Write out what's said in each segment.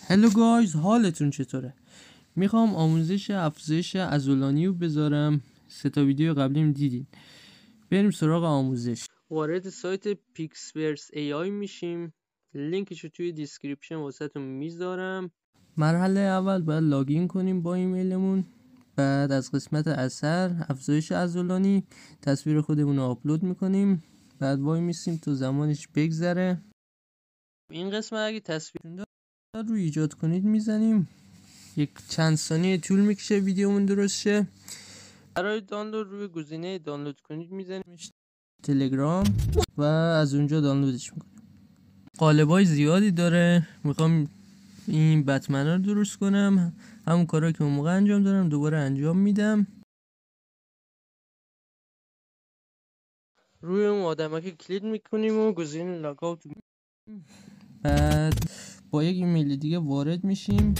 هلو گایز، حالتون چطوره؟ میخوام آموزش افزایش عضلانی رو بذارم. 3 ویدیو قبلیم دیدین. بریم سراغ آموزش. وارد سایت پیکسورس ای آی میشیم. لینکشو توی دیسکریپشن واسهتون میذارم. مرحله اول باید لاگین کنیم با ایمیلمون. بعد از قسمت اثر افزایش عضلانی تصویر خودمون رو آپلود میکنیم. بعد وای میسیم تا زمانش بگذره. این قسمت اگه تصویر رو ایجاد کنید میزنیم. یک چند ثانیه طول میکشه ویدیومون درست شه. برای دانلود روی گزینه دانلود کنید میزنیمش تلگرام و از اونجا دانلودش میکنیم. قالبای زیادی داره. میخوام این بتمنا رو درست کنم. همون کارا که اون موقع انجام دادم دوباره انجام میدم. روی اون آدمک کلیک میکنیم و گزینه لاگ اوت. بعد با یک ایمیل دیگه وارد میشیم.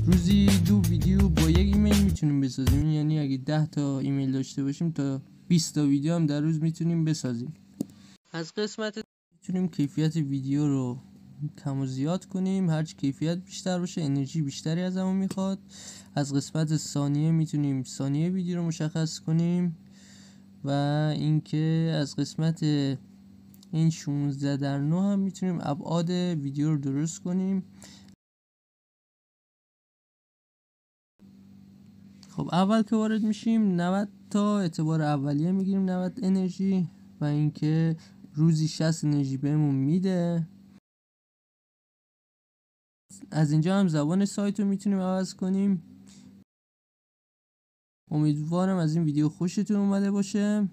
روزی 2 ویدیو با یک ایمیل میتونیم بسازیم. یعنی اگه 10 تا ایمیل داشته باشیم تا 20 تا ویدیو هم در روز میتونیم بسازیم. از قسمت میتونیم کیفیت ویدیو رو کم و زیاد کنیم. هرچی کیفیت بیشتر باشه انرژی بیشتری از همون میخواد. از قسمت ثانیه میتونیم ثانیه ویدیو رو مشخص کنیم. و اینکه از قسمت این 16:9 هم میتونیم ابعاد ویدیو رو درست کنیم. خب اول که وارد میشیم 90 تا اعتبار اولیه میگیریم، 90 انرژی، و اینکه روزی 60 انرژی بهمون میده. از اینجا هم زبان سایت رو میتونیم عوض کنیم. امیدوارم از این ویدیو خوشتون اومده باشه.